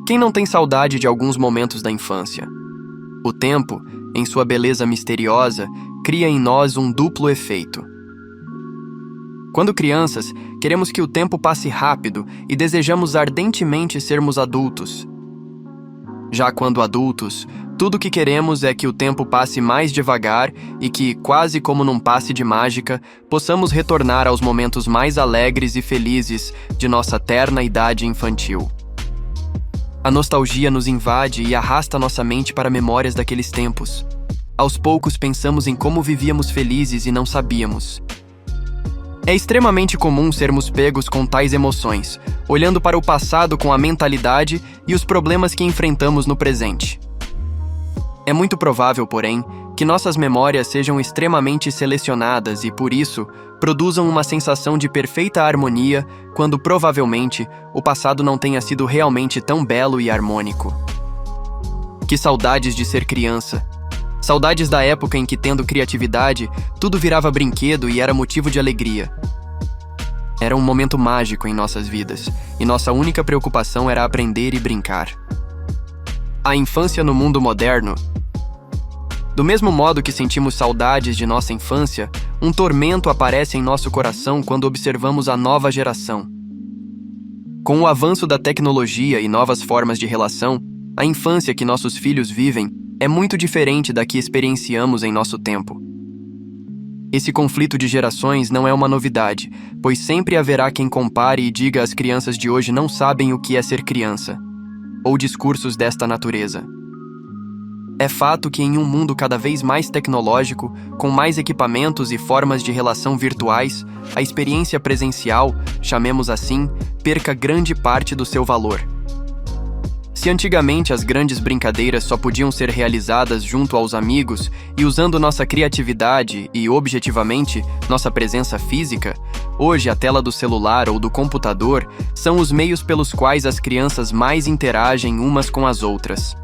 Quem não tem saudade de alguns momentos da infância? O tempo, em sua beleza misteriosa, cria em nós um duplo efeito. Quando crianças, queremos que o tempo passe rápido e desejamos ardentemente sermos adultos. Já quando adultos, tudo o que queremos é que o tempo passe mais devagar e que, quase como num passe de mágica, possamos retornar aos momentos mais alegres e felizes de nossa terna idade infantil. A nostalgia nos invade e arrasta nossa mente para memórias daqueles tempos. Aos poucos pensamos em como vivíamos felizes e não sabíamos. É extremamente comum sermos pegos com tais emoções, olhando para o passado com a mentalidade e os problemas que enfrentamos no presente. É muito provável, porém, que nossas memórias sejam extremamente selecionadas e, por isso, produzam uma sensação de perfeita harmonia, quando provavelmente o passado não tenha sido realmente tão belo e harmônico. Que saudades de ser criança! Saudades da época em que, tendo criatividade, tudo virava brinquedo e era motivo de alegria. Era um momento mágico em nossas vidas, e nossa única preocupação era aprender e brincar. A infância no mundo moderno. Do mesmo modo que sentimos saudades de nossa infância, um tormento aparece em nosso coração quando observamos a nova geração. Com o avanço da tecnologia e novas formas de relação, a infância que nossos filhos vivem é muito diferente da que experienciamos em nosso tempo. Esse conflito de gerações não é uma novidade, pois sempre haverá quem compare e diga as crianças de hoje não sabem o que é ser criança, ou discursos desta natureza. É fato que em um mundo cada vez mais tecnológico, com mais equipamentos e formas de relação virtuais, a experiência presencial, chamemos assim, perca grande parte do seu valor. Se antigamente as grandes brincadeiras só podiam ser realizadas junto aos amigos e usando nossa criatividade e, objetivamente, nossa presença física, hoje a tela do celular ou do computador são os meios pelos quais as crianças mais interagem umas com as outras.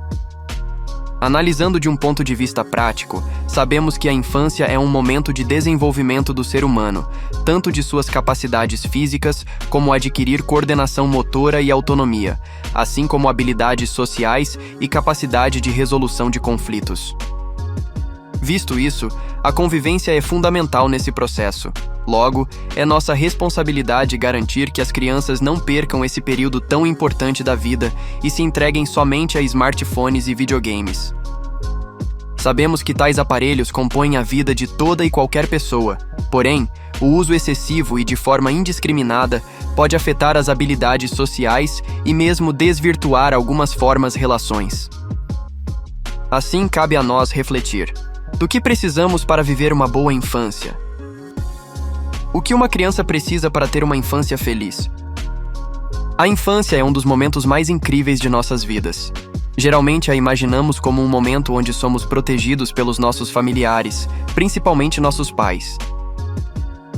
Analisando de um ponto de vista prático, sabemos que a infância é um momento de desenvolvimento do ser humano, tanto de suas capacidades físicas como adquirir coordenação motora e autonomia, assim como habilidades sociais e capacidade de resolução de conflitos. Visto isso, a convivência é fundamental nesse processo. Logo, é nossa responsabilidade garantir que as crianças não percam esse período tão importante da vida e se entreguem somente a smartphones e videogames. Sabemos que tais aparelhos compõem a vida de toda e qualquer pessoa, porém, o uso excessivo e de forma indiscriminada pode afetar as habilidades sociais e mesmo desvirtuar algumas relações. Assim, cabe a nós refletir: do que precisamos para viver uma boa infância? O que uma criança precisa para ter uma infância feliz? A infância é um dos momentos mais incríveis de nossas vidas. Geralmente a imaginamos como um momento onde somos protegidos pelos nossos familiares, principalmente nossos pais.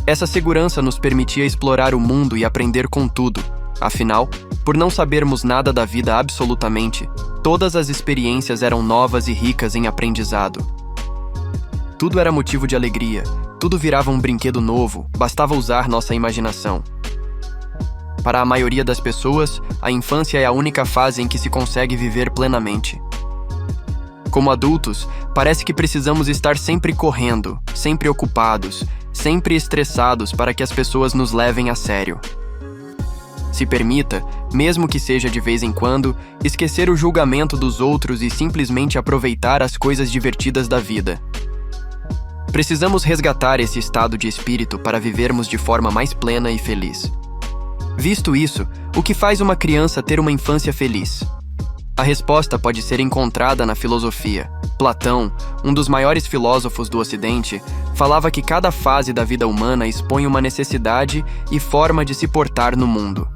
Essa segurança nos permitia explorar o mundo e aprender com tudo. Afinal, por não sabermos nada da vida absolutamente, todas as experiências eram novas e ricas em aprendizado. Tudo era motivo de alegria, tudo virava um brinquedo novo, bastava usar nossa imaginação. Para a maioria das pessoas, a infância é a única fase em que se consegue viver plenamente. Como adultos, parece que precisamos estar sempre correndo, sempre ocupados, sempre estressados para que as pessoas nos levem a sério. Se permita, mesmo que seja de vez em quando, esquecer o julgamento dos outros e simplesmente aproveitar as coisas divertidas da vida. Precisamos resgatar esse estado de espírito para vivermos de forma mais plena e feliz. Visto isso, o que faz uma criança ter uma infância feliz? A resposta pode ser encontrada na filosofia. Platão, um dos maiores filósofos do Ocidente, falava que cada fase da vida humana expõe uma necessidade e forma de se portar no mundo.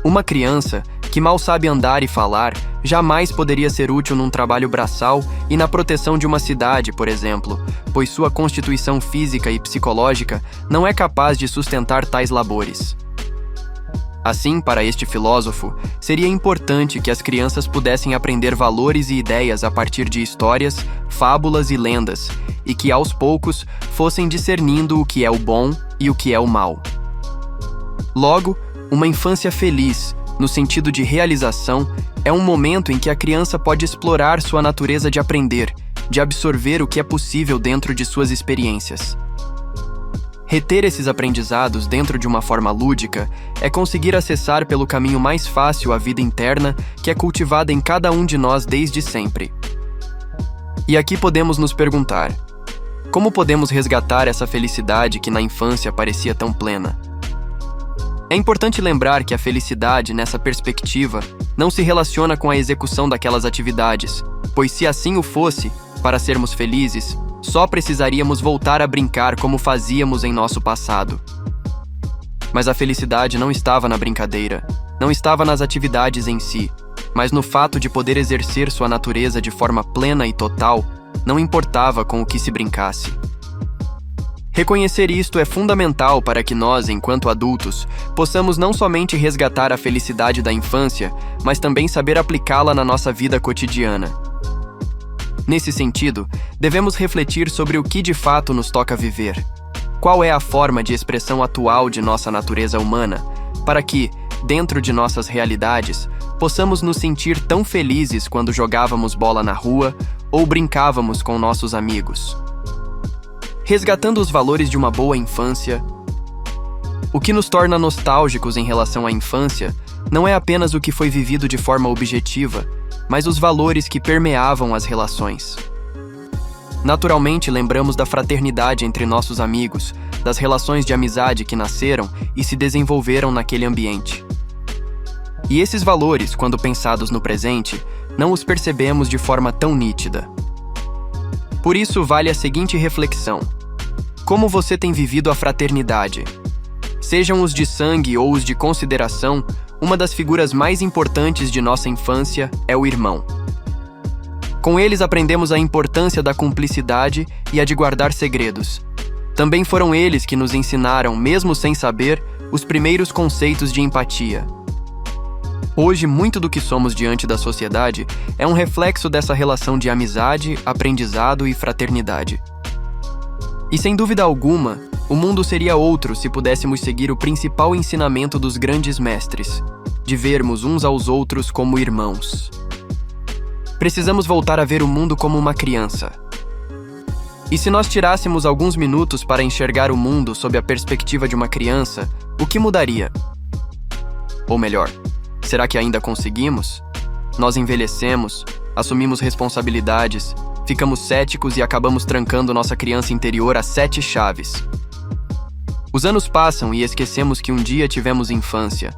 Uma criança, que mal sabe andar e falar, jamais poderia ser útil num trabalho braçal e na proteção de uma cidade, por exemplo, pois sua constituição física e psicológica não é capaz de sustentar tais labores. Assim, para este filósofo, seria importante que as crianças pudessem aprender valores e ideias a partir de histórias, fábulas e lendas, e que aos poucos fossem discernindo o que é o bom e o que é o mal. Logo, uma infância feliz no sentido de realização, é um momento em que a criança pode explorar sua natureza de aprender, de absorver o que é possível dentro de suas experiências. Reter esses aprendizados dentro de uma forma lúdica é conseguir acessar pelo caminho mais fácil a vida interna que é cultivada em cada um de nós desde sempre. E aqui podemos nos perguntar: como podemos resgatar essa felicidade que na infância parecia tão plena? É importante lembrar que a felicidade, nessa perspectiva, não se relaciona com a execução daquelas atividades, pois se assim o fosse, para sermos felizes, só precisaríamos voltar a brincar como fazíamos em nosso passado. Mas a felicidade não estava na brincadeira, não estava nas atividades em si, mas no fato de poder exercer sua natureza de forma plena e total, não importava com o que se brincasse. Reconhecer isto é fundamental para que nós, enquanto adultos, possamos não somente resgatar a felicidade da infância, mas também saber aplicá-la na nossa vida cotidiana. Nesse sentido, devemos refletir sobre o que de fato nos toca viver. Qual é a forma de expressão atual de nossa natureza humana, para que, dentro de nossas realidades, possamos nos sentir tão felizes quando jogávamos bola na rua ou brincávamos com nossos amigos. Resgatando os valores de uma boa infância, o que nos torna nostálgicos em relação à infância não é apenas o que foi vivido de forma objetiva, mas os valores que permeavam as relações. Naturalmente, lembramos da fraternidade entre nossos amigos, das relações de amizade que nasceram e se desenvolveram naquele ambiente. E esses valores, quando pensados no presente, não os percebemos de forma tão nítida. Por isso, vale a seguinte reflexão: como você tem vivido a fraternidade? Sejam os de sangue ou os de consideração, uma das figuras mais importantes de nossa infância é o irmão. Com eles aprendemos a importância da cumplicidade e a de guardar segredos. Também foram eles que nos ensinaram, mesmo sem saber, os primeiros conceitos de empatia. Hoje, muito do que somos diante da sociedade é um reflexo dessa relação de amizade, aprendizado e fraternidade. E sem dúvida alguma, o mundo seria outro se pudéssemos seguir o principal ensinamento dos grandes mestres, de vermos uns aos outros como irmãos. Precisamos voltar a ver o mundo como uma criança. E se nós tirássemos alguns minutos para enxergar o mundo sob a perspectiva de uma criança, o que mudaria? Ou melhor, será que ainda conseguimos? Nós envelhecemos, assumimos responsabilidades, ficamos céticos e acabamos trancando nossa criança interior a 7 chaves. Os anos passam e esquecemos que um dia tivemos infância.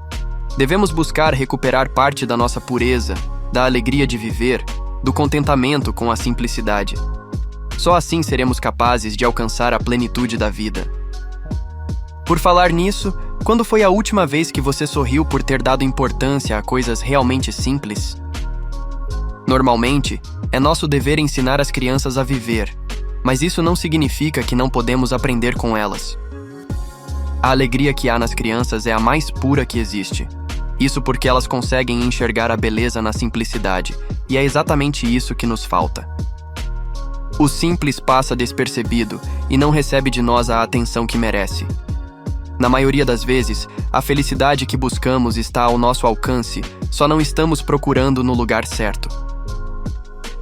Devemos buscar recuperar parte da nossa pureza, da alegria de viver, do contentamento com a simplicidade. Só assim seremos capazes de alcançar a plenitude da vida. Por falar nisso, quando foi a última vez que você sorriu por ter dado importância a coisas realmente simples? Normalmente, é nosso dever ensinar as crianças a viver, mas isso não significa que não podemos aprender com elas. A alegria que há nas crianças é a mais pura que existe. Isso porque elas conseguem enxergar a beleza na simplicidade, e é exatamente isso que nos falta. O simples passa despercebido e não recebe de nós a atenção que merece. Na maioria das vezes, a felicidade que buscamos está ao nosso alcance, só não estamos procurando no lugar certo.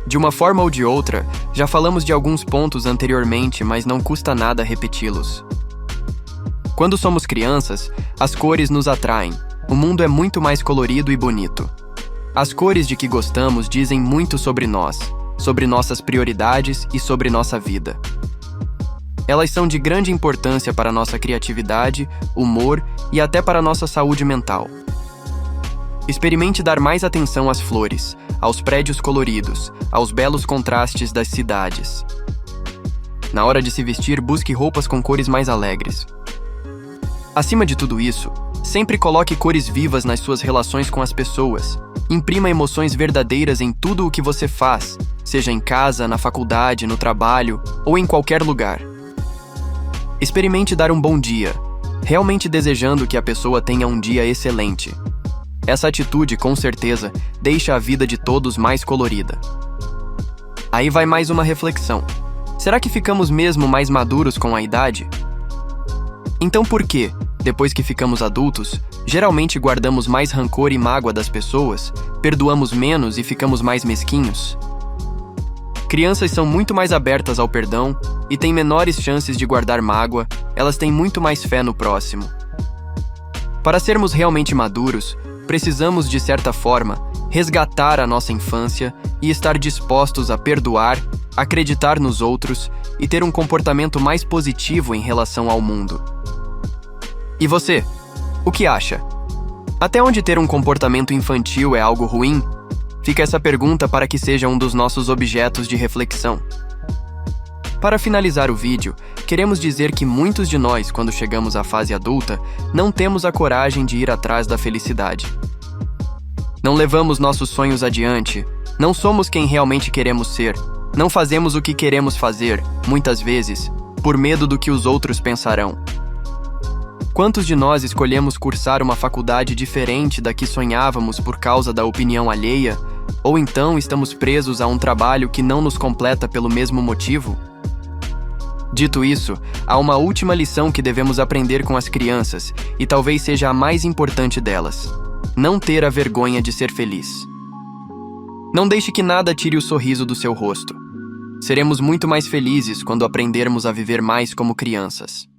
De uma forma ou de outra, já falamos de alguns pontos anteriormente, mas não custa nada repeti-los. Quando somos crianças, as cores nos atraem. O mundo é muito mais colorido e bonito. As cores de que gostamos dizem muito sobre nós, sobre nossas prioridades e sobre nossa vida. Elas são de grande importância para nossa criatividade, humor e até para nossa saúde mental. Experimente dar mais atenção às flores, aos prédios coloridos, aos belos contrastes das cidades. Na hora de se vestir, busque roupas com cores mais alegres. Acima de tudo isso, sempre coloque cores vivas nas suas relações com as pessoas. Imprima emoções verdadeiras em tudo o que você faz, seja em casa, na faculdade, no trabalho ou em qualquer lugar. Experimente dar um bom dia, realmente desejando que a pessoa tenha um dia excelente. Essa atitude, com certeza, deixa a vida de todos mais colorida. Aí vai mais uma reflexão. Será que ficamos mesmo mais maduros com a idade? Então por quê, Depois que ficamos adultos, geralmente guardamos mais rancor e mágoa das pessoas, perdoamos menos e ficamos mais mesquinhos. Crianças são muito mais abertas ao perdão e têm menores chances de guardar mágoa, elas têm muito mais fé no próximo. Para sermos realmente maduros, precisamos, de certa forma, resgatar a nossa infância e estar dispostos a perdoar, acreditar nos outros e ter um comportamento mais positivo em relação ao mundo. E você? O que acha? Até onde ter um comportamento infantil é algo ruim? Fica essa pergunta para que seja um dos nossos objetos de reflexão. Para finalizar o vídeo, queremos dizer que muitos de nós, quando chegamos à fase adulta, não temos a coragem de ir atrás da felicidade. Não levamos nossos sonhos adiante, não somos quem realmente queremos ser, não fazemos o que queremos fazer, muitas vezes, por medo do que os outros pensarão. Quantos de nós escolhemos cursar uma faculdade diferente da que sonhávamos por causa da opinião alheia, ou então estamos presos a um trabalho que não nos completa pelo mesmo motivo? Dito isso, há uma última lição que devemos aprender com as crianças, e talvez seja a mais importante delas: não ter a vergonha de ser feliz. Não deixe que nada tire o sorriso do seu rosto. Seremos muito mais felizes quando aprendermos a viver mais como crianças.